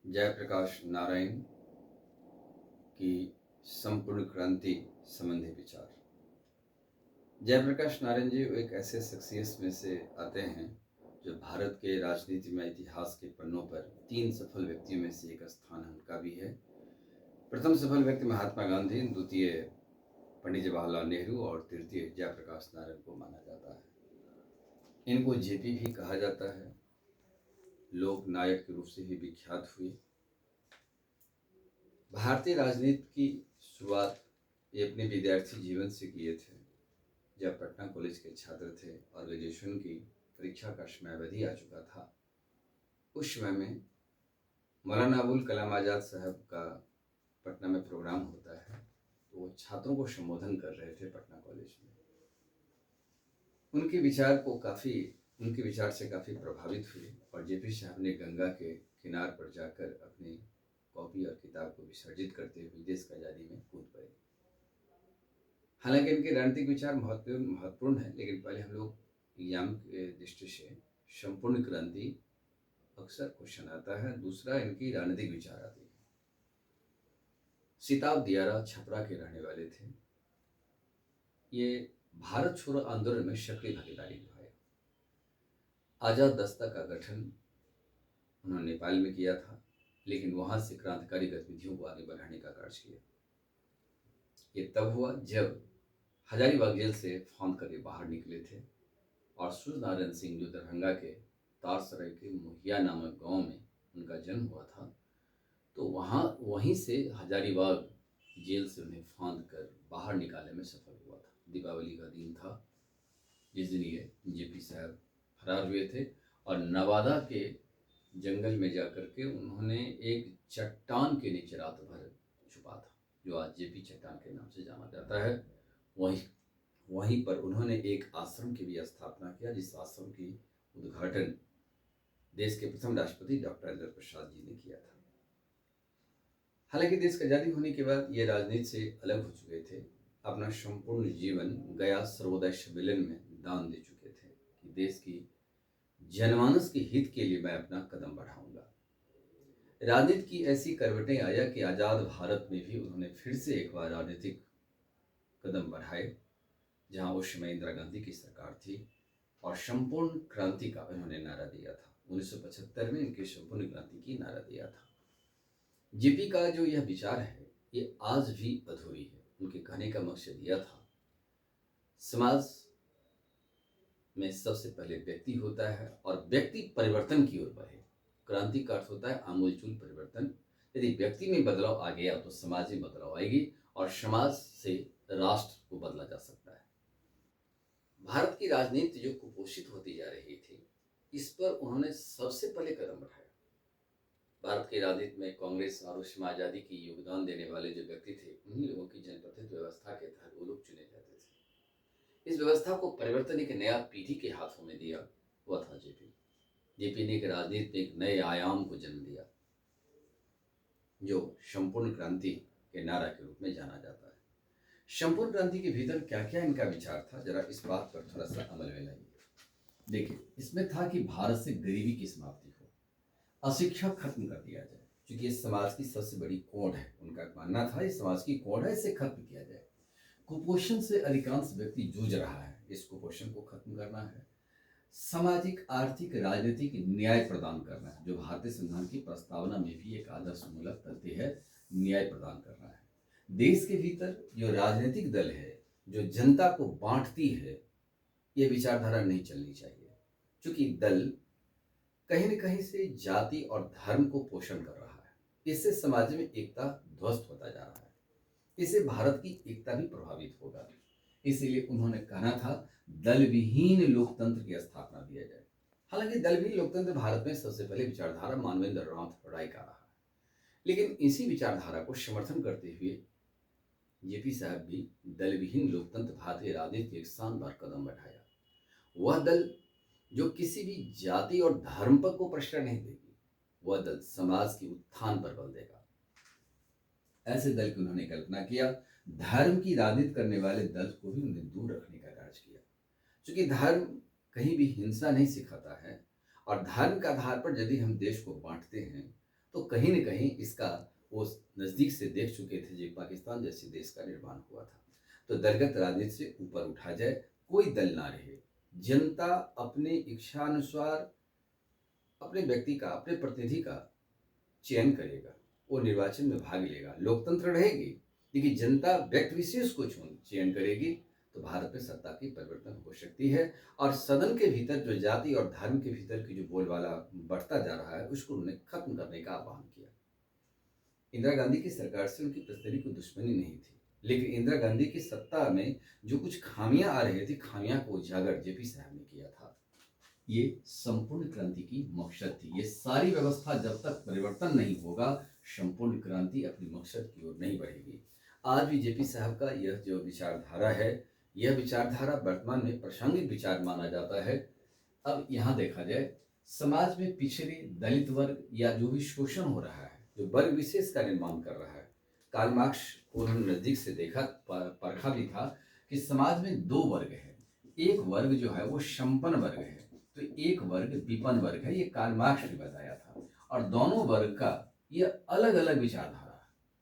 जयप्रकाश नारायण की संपूर्ण क्रांति संबंधी विचार। जयप्रकाश नारायण जी एक ऐसे शख्सियत में से आते हैं जो भारत के राजनीति में इतिहास के पन्नों पर 3 सफल व्यक्तियों में से एक स्थान उनका भी है। प्रथम सफल व्यक्ति महात्मा गांधी, द्वितीय पंडित जवाहरलाल नेहरू और तृतीय जयप्रकाश नारायण को माना जाता है। इनको जेपी भी कहा जाता है। लोक नायक के रूप से भी विख्यात हुए। भारतीय राजनीति की शुरुआत ये अपने विद्यार्थी जीवन से किए थे। जब पटना कॉलेज के छात्र थे और ग्रेजुएशन की परीक्षा का समयावधि आ चुका था, उस समय में मौलाना अबुल कलाम आज़ाद साहब का पटना में प्रोग्राम होता है, तो वो छात्रों को संबोधन कर रहे थे पटना कॉलेज में। उनके विचार से काफ़ी प्रभावित हुए और जेपी साहब ने गंगा के किनार पर जाकर अपनी कॉपी और किताब को विसर्जित करते हुए देश की आज़ादी में कूद पड़े। हालांकि इनके राजनीतिक विचार महत्वपूर्ण है, लेकिन पहले हम लोग एग्जाम के दृष्टि से संपूर्ण क्रांति अक्सर क्वेश्चन आता है। दूसरा इनकी राजनीतिक विचार आती है। सिताब दियारा छपरा के रहने वाले थे। ये भारत छोड़ो आंदोलन में सक्रिय भागीदारी निभाया। आजाद दस्ता का गठन उन्होंने नेपाल में किया था, लेकिन वहां से क्रांतिकारी गतिविधियों को आगे बढ़ाने का कार्य किया। ये तब हुआ जब हजारीबाग जेल से फांद करके बाहर निकले थे और सूर्यनारायण सिंह जो दरभंगा के तारसराय के मुहिया नामक गांव में उनका जन्म हुआ था, तो वहीं से हजारीबाग जेल से उन्हें फांद कर बाहर निकालने में सफल हुआ था। दीपावली का दिन था जिस दिन ये जेपी साहब फरार हुए थे और नवादा के जंगल में जाकर के उन्होंने एक चट्टान के नीचे रात भर छुपा था, जो आज जेपी चट्टान के नाम से जाना जाता है। वहीं पर उन्होंने एक आश्रम की भी स्थापना किया, जिस आश्रम की उद्घाटन देश के प्रथम राष्ट्रपति डॉक्टर राजेंद्र प्रसाद जी ने किया था। हालांकि देश की आज़ादी होने के बाद ये राजनीति से अलग हो चुके थे। अपना संपूर्ण जीवन गया सर्वोदय सम्मेलन में दान दे चुके थे कि देश की जनमानस के हित के लिए मैं अपना कदम बढ़ाऊंगा। राजनीति की ऐसी करवटें आया कि आज़ाद भारत में भी उन्होंने फिर से एक बार राजनीतिक कदम बढ़ाए, जहां उस समय इंदिरा गांधी की सरकार थी और संपूर्ण क्रांति का उन्होंने नारा दिया था। 1975 में इनके संपूर्ण क्रांति की नारा दिया था। जेपी का जो यह विचार है ये आज भी अधूरी है। उनके कहने का मकसद यह था, समाज में सबसे पहले व्यक्ति होता है और व्यक्ति परिवर्तन की ओर बढ़े। क्रांति का अर्थ होता है आमूलचूल परिवर्तन। यदि व्यक्ति में बदलाव आ गया तो समाज में बदलाव आएगी और समाज से राष्ट्र को बदला जा सकता है। भारत की राजनीति जो कुपोषित होती जा रही थी, इस पर उन्होंने सबसे पहले कदम उठाया। भारत की राजनीति में कांग्रेस और उसमें आज़ादी की योगदान देने वाले जो व्यक्ति थे, उन्हीं लोगों की जनप्रतिनिधि व्यवस्था के तहत वो लोग चुने जाते थे। इस व्यवस्था को परिवर्तन एक नया पीढ़ी के हाथों में दिया हुआ था जेपी। जेपी ने राजनीति में एक नए आयाम को जन्म दिया, जो संपूर्ण क्रांति के नारा के रूप में जाना जाता है। संपूर्ण क्रांति के भीतर क्या क्या इनका विचार था, जरा इस बात पर थोड़ा सा अमल में लाइए। देखिए, इसमें था कि भारत से गरीबी की समाप्ति हो, अशिक्षा खत्म कर दिया जाए, क्योंकि इस समाज की सबसे बड़ी कोड़ है। उनका मानना था इस समाज की कोड़ है, इसे खत्म किया जाए। कुपोषण से अधिकांश व्यक्ति जूझ रहा है, इस कुपोषण को खत्म करना है। सामाजिक, आर्थिक, राजनीतिक न्याय प्रदान करना है, जो भारतीय संविधान की प्रस्तावना में भी एक आदर्श मूलक तथ्य है, न्याय प्रदान करना है। देश के भीतर जो राजनीतिक दल है, जो जनता को बांटती है, ये विचारधारा नहीं चलनी चाहिए, क्योंकि दल कहीं न कहीं से जाति और धर्म को पोषण कर रहा है। इससे समाज में एकता ध्वस्त होता जा रहा है, इससे भारत की एकता भी प्रभावित होगा। इसीलिए उन्होंने कहना था दल विहीन लोकतंत्र की स्थापना दिया जाए। हालांकि दल विहीन लोकतंत्र भारत में सबसे पहले विचारधारा मानवेंद्र नाथ राय का रहा, लेकिन इसी विचारधारा को समर्थन करते हुए जेपी साहब भी दल विहीन लोकतंत्र भारतीय राजनीति के एक शानदार कदम बढ़ाया। वह दल जो किसी भी जाति और धर्म पर को प्रश्रय नहीं देगी, वह दल समाज के उत्थान पर बल देगा। ऐसे दल की उन्होंने कल्पना किया। धर्म की राजनीति करने वाले दल को भी उन्हें दूर रखने का कार्य किया, क्योंकि धर्म कहीं भी हिंसा नहीं सिखाता है और धर्म के आधार पर यदि हम देश को बांटते हैं तो कहीं न कहीं इसका वो नज़दीक से देख चुके थे जब पाकिस्तान जैसे देश का निर्माण हुआ था। तो दलगत राजनीति से ऊपर उठा जाए, कोई दल ना रहे, जनता अपने इच्छानुसार अपने व्यक्ति का, अपने प्रतिनिधि का चयन करेगा, वो निर्वाचन में भाग लेगा, लोकतंत्र रहेगी, लेकिन जनता व्यक्ति विशेष को चयन करेगी, तो भारत में सत्ता की परिवर्तन हो सकती है। और सदन के भीतर जो जाति और धर्म के भीतर की जो बोलबाला बढ़ता जा रहा है, उसको उन्होंने खत्म करने का आह्वान किया। इंदिरा गांधी की सरकार से उनकी प्रतिनिधि को दुश्मनी नहीं थी, लेकिन इंदिरा गांधी की सत्ता में जो कुछ खामियां आ रही थी, खामियां को उजागर जेपी साहब ने किया था। ये संपूर्ण क्रांति की मकसद थी। ये सारी व्यवस्था जब तक परिवर्तन नहीं होगा, संपूर्ण क्रांति अपनी मकसद की ओर नहीं बढ़ेगी। आज भी जेपी साहब का यह जो विचारधारा है, यह विचारधारा वर्तमान में प्रासंगिक विचार माना जाता है। अब यहाँ देखा जाए, समाज में पिछड़े दलित वर्ग या जो भी शोषण हो रहा है, जो वर्ग विशेष का निर्माण कर रहा है, कार्ल मार्क्स को उन्होंने नजदीक से देखा, परखा भी था कि समाज में दो वर्ग है। एक वर्ग जो है वो संपन्न वर्ग है, तो एक वर्ग विपन्न वर्ग है, ये कार्ल मार्क्स ने बताया था। और दोनों वर्ग का ये अलग अलग विचारधारा है।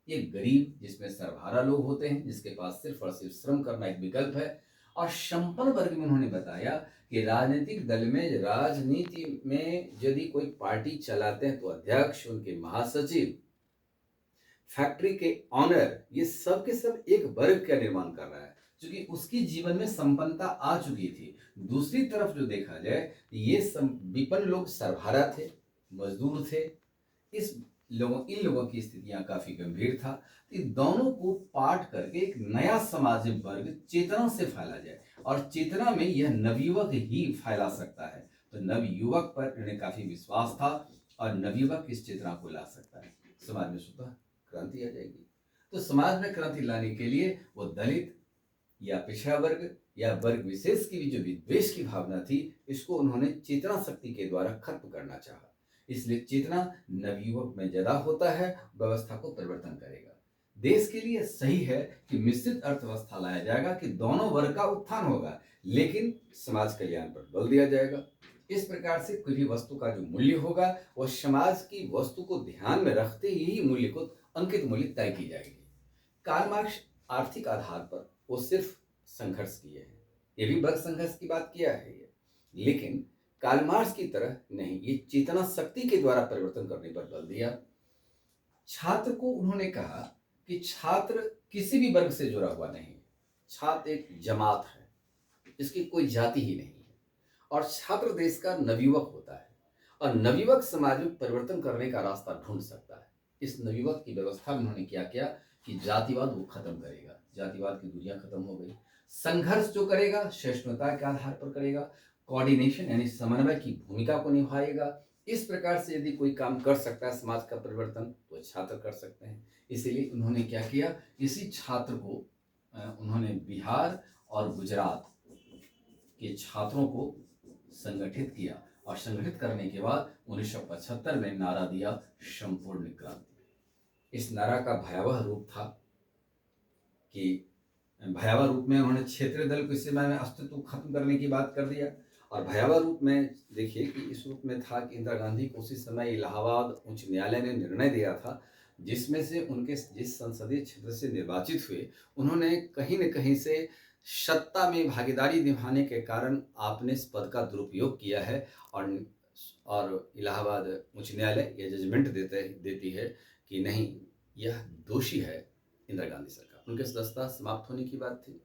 एक गरीब जिसमें सर्वहारा लोग होते हैं, जिसके पास सिर्फ और सिर्फ श्रम करना एक विकल्प है। और संपन्न वर्ग में उन्होंने बताया कि राजनीतिक दल में, राजनीति में यदि कोई पार्टी चलाते हैं तो अध्यक्ष, उनके महासचिव, फैक्ट्री के ऑनर, ये सब के सब एक वर्ग का निर्माण कर रहा है, क्योंकि उसकी जीवन में संपन्नता आ चुकी थी। दूसरी तरफ जो देखा जाए, ये विपन्न लोग सर्वहारा थे, मजदूर थे। इन लोगों की स्थितियां काफी गंभीर था। इन दोनों को पाट करके एक नया सामाजिक वर्ग चेतना से फैला जाए, और चेतना में यह नवयुवक ही फैला सकता है। तो नवयुवक पर इन्हें काफी विश्वास था, और नवयुवक इस चेतना को ला सकता है, समाज में स्वतः क्रांति आ जाएगी। तो समाज में क्रांति लाने के लिए वो दलित या पिछड़ा वर्ग या वर्ग विशेष की भी जो विद्वेष की भावना थी, इसको उन्होंने चेतना शक्ति के द्वारा खत्म करना चाहा। इसलिए चेतना नवयुवक में ज्यादा होता है, व्यवस्था को परिवर्तन करेगा। देश के लिए सही है कि मिश्रित अर्थव्यवस्था लाया जाएगा, कि दोनों वर्ग का उत्थान होगा, लेकिन समाज कल्याण पर बल दिया जाएगा। इस प्रकार से कोई भी वस्तु का जो मूल्य होगा, वह समाज की वस्तु को ध्यान में रखते ही मूल्य को, अंकित मूल्य तय की जाएगी। कार्ल मार्क्स आर्थिक आधार पर वो सिर्फ संघर्ष किए हैं, ये भी वर्ग संघर्ष की बात किया है ये, लेकिन कार्ल मार्क्स की तरह नहीं, ये चेतना शक्ति के द्वारा परिवर्तन करने पर बल दिया। छात्र को उन्होंने कहा कि छात्र किसी भी वर्ग से जुड़ा हुआ नहीं, छात्र एक जमात है, इसकी कोई जाति ही नहीं है, और छात्र देश का नवयुवक होता है, और नवयुवक समाज में परिवर्तन करने का रास्ता ढूंढ सकता है। इस नवयुवक की व्यवस्था में उन्होंने क्या किया कि जातिवाद वो खत्म करेगा, जातिवाद की दुनिया खत्म हो गई। संघर्ष जो करेगा सहिष्णुता के आधार पर करेगा, कोऑर्डिनेशन यानी समन्वय की भूमिका को निभाएगा। इस प्रकार से यदि कोई काम कर सकता है समाज का परिवर्तन, तो छात्र कर सकते हैं। इसीलिए उन्होंने क्या किया, इसी छात्र को उन्होंने बिहार और गुजरात के छात्रों को संगठित किया, और संगठित करने के बाद 1975 में नारा दिया, संपूर्ण क्रांति। इस नारा का भयावह रूप था कि भयावह रूप में उन्होंने क्षेत्रीय दल को इस समय में अस्तित्व खत्म करने की बात कर दिया, और भयावह रूप में देखिए कि इस रूप में था कि इंदिरा गांधी को उसी समय इलाहाबाद उच्च न्यायालय ने निर्णय दिया था, जिसमें से उनके जिस संसदीय क्षेत्र से निर्वाचित हुए, उन्होंने कहीं न कहीं से सत्ता में भागीदारी निभाने के कारण आपने इस पद का दुरुपयोग किया है, और इलाहाबाद उच्च न्यायालय यह जजमेंट देती है कि नहीं, यह दोषी है इंदिरा गांधी सरकार, उनके सदस्यता समाप्त होने की बात थी।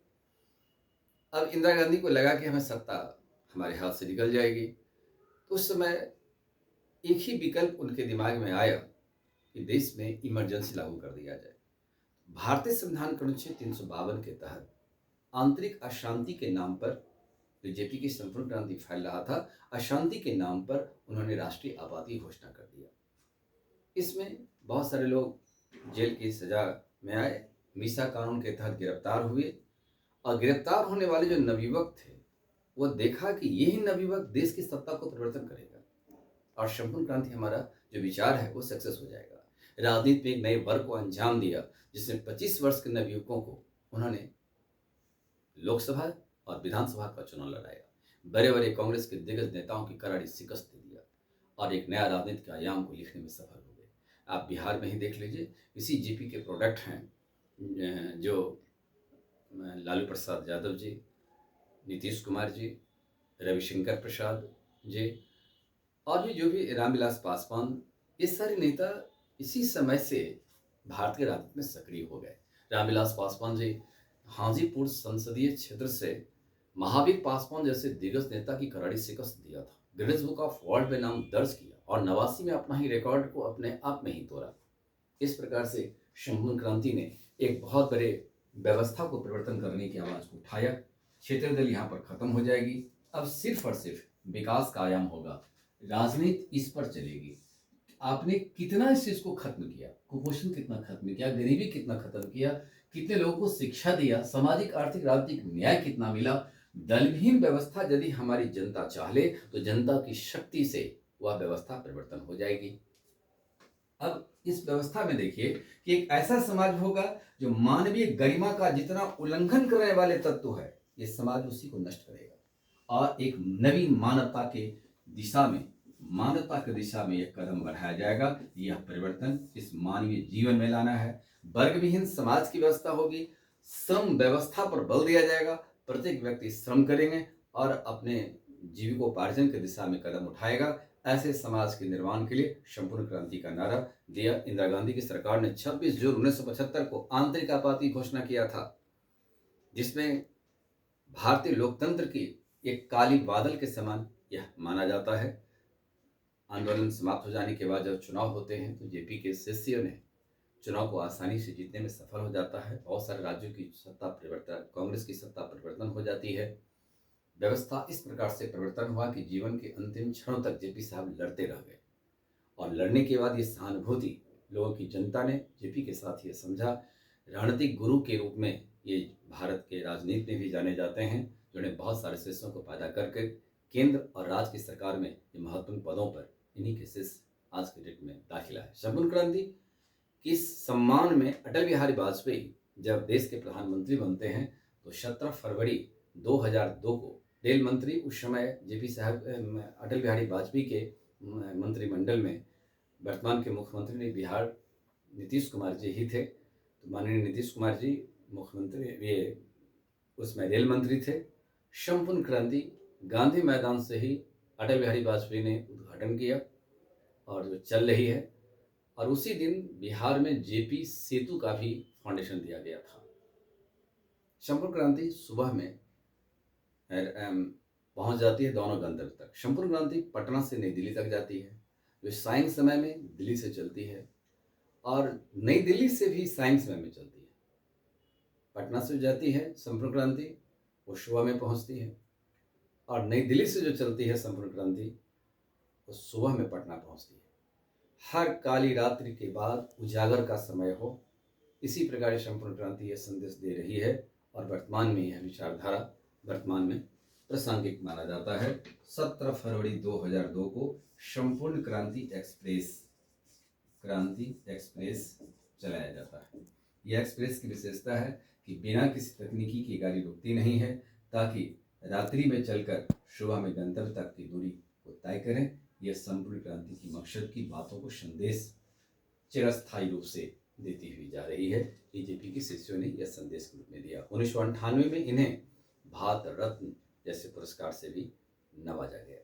अब इंदिरा गांधी को लगा कि हमें सत्ता हमारे हाथ से निकल जाएगी, तो उस समय एक ही विकल्प उनके दिमाग में आया कि देश में इमरजेंसी लागू कर दिया जाए। भारतीय संविधान के अनुच्छेद 352 के तहत आंतरिक अशांति के नाम पर बीजेपी की संपूर्ण क्रांति फैल रहा था, अशांति के नाम पर उन्होंने राष्ट्रीय आपाती घोषणा कर दिया। इसमें बहुत सारे लोग जेल की सजा में आए, मीसा कानून के तहत गिरफ्तार हुए, और गिरफ्तार होने वाले जो नवयुवक थे, वो देखा कि यही नवयुवक देश की सत्ता को परिवर्तन करेगा, और संपूर्ण क्रांति हमारा जो विचार है वो सक्सेस हो जाएगा। राजनीति में एक नए वर्ग को अंजाम दिया, जिसमें 25 वर्ष के नवयुवकों को उन्होंने लोकसभा और विधानसभा का चुनाव लड़ाया, बड़े बड़े कांग्रेस के दिग्गज नेताओं की करारी शिकस्त दे दिया, और एक नया राजनीतिक आयाम को लिखने में सफल हो गए। आप बिहार में ही देख लीजिए, इसी जेपी के प्रोडक्ट हैं जो लालू प्रसाद यादव जी, नीतीश कुमार जी, रविशंकर प्रसाद जी और भी जो भी रामविलास पासवान, ये सारे नेता इसी समय से भारत के राजनीति में सक्रिय हो गए। रामविलास पासवान जी हाजीपुर संसदीय क्षेत्र से महावीर पासवान जैसे दिग्गज नेता की करारी शिकस्त दिया था, गिनीज बुक ऑफ वर्ल्ड में नाम दर्ज किया और 89 में अपना ही रिकॉर्ड को अपने आप में ही तोड़ा। इस प्रकार से संपूर्ण क्रांति ने एक बहुत बड़े व्यवस्था को परिवर्तन करने की आवाज को उठाया। क्षेत्रीय दल यहाँ पर खत्म हो जाएगी, अब सिर्फ और सिर्फ विकास का आयाम होगा, राजनीति इस पर चलेगी। आपने कितना इस चीज को खत्म किया, कुपोषण कितना खत्म किया, गरीबी कितना खत्म किया, कितने लोगों को शिक्षा दिया, सामाजिक आर्थिक राजनीतिक न्याय कितना मिला। दलविहीन व्यवस्था यदि हमारी जनता चाहे तो जनता की शक्ति से वह व्यवस्था परिवर्तन हो जाएगी। अब इस व्यवस्था में देखिए कि एक ऐसा समाज होगा जो मानवीय गरिमा का जितना उल्लंघन करने वाले तत्व है, ये समाज उसी को नष्ट करेगा और एक नवीन मानवता के दिशा में, मानवता की दिशा में यह कदम बढ़ाया जाएगा। यह परिवर्तन इस मानवीय जीवन में लाना है। वर्ग विहीन समाज की व्यवस्था होगी, श्रम व्यवस्था पर बल दिया जाएगा, प्रत्येक व्यक्ति श्रम करेंगे और अपने जीविकोपार्जन की दिशा में कदम उठाएगा। ऐसे समाज के निर्माण के लिए संपूर्ण क्रांति का नारा दिया। इंदिरा गांधी की सरकार ने 26 जून 1975 को आंतरिक आपात घोषणा किया था, जिसमें भारतीय लोकतंत्र की एक काली बादल के समान यह माना जाता है। आंदोलन समाप्त हो जाने के बाद जब चुनाव होते हैं तो जेपी के शिष्यों ने चुनाव को आसानी से जीतने में सफल हो जाता है। बहुत सारे राज्यों की सत्ता परिवर्तन, कांग्रेस की सत्ता परिवर्तन हो जाती है। व्यवस्था इस प्रकार से परिवर्तन हुआ कि जीवन के अंतिम क्षणों तक जेपी साहब लड़ते रह गए और लड़ने के बाद ये सहानुभूति लोगों की, जनता ने जेपी के साथ ये समझा। रणनीतिक गुरु के रूप में ये भारत के राजनीति में भी जाने जाते हैं, जिन्होंने बहुत सारे शिष्यों को पैदा करके केंद्र और राज्य की सरकार में ये महत्वपूर्ण पदों पर इन्हीं के शिष्य आज के डेट में दाखिला है। संपूर्ण क्रांति के सम्मान में अटल बिहारी वाजपेयी जब देश के प्रधानमंत्री बनते हैं तो 17 फरवरी 2002 को रेल मंत्री, उस समय जेपी साहब अटल बिहारी वाजपेयी के मंत्रिमंडल में वर्तमान के मुख्यमंत्री ने बिहार नीतीश कुमार जी ही थे, तो माननीय नीतीश कुमार जी मुख्यमंत्री, ये उसमें रेल मंत्री थे। संपूर्ण क्रांति गांधी मैदान से ही अटल बिहारी वाजपेयी ने उद्घाटन किया और जो चल रही है, और उसी दिन बिहार में जेपी सेतु का भी फाउंडेशन दिया गया था। संपूर्ण क्रांति सुबह में पहुंच जाती है दोनों गंतव्य तक। संपूर्ण क्रांति पटना से नई दिल्ली तक जाती है, जो सायं समय में दिल्ली से चलती है और नई दिल्ली से भी सायं समय में चलती है। पटना से जाती है संपूर्ण क्रांति, वो सुबह में पहुंचती है, और नई दिल्ली से जो चलती है संपूर्ण क्रांति, वो सुबह में पटना पहुंचती है। हर काली रात्रि के बाद उजागर का समय हो, इसी प्रकार संपूर्ण क्रांति यह संदेश दे रही है और वर्तमान में यह विचारधारा वर्तमान में प्रासंगिक माना जाता है। 17 फरवरी 2002 को संपूर्ण क्रांति एक्सप्रेस चलाया जाता है। यह एक्सप्रेस की विशेषता है कि बिना किसी तकनीकी की गाड़ी रुकती नहीं है, ताकि रात्रि में चलकर सुबह में गंतव्य तक की दूरी को तय करें। यह संपूर्ण क्रांति की मकसद की बातों को संदेश चिरस्थायी रूप से देती हुई जा रही है। बीजेपी के शिष्यों ने यह संदेश के रूप में दिया। 1998 में इन्हें भारत रत्न जैसे पुरस्कार से भी नवाजा गया।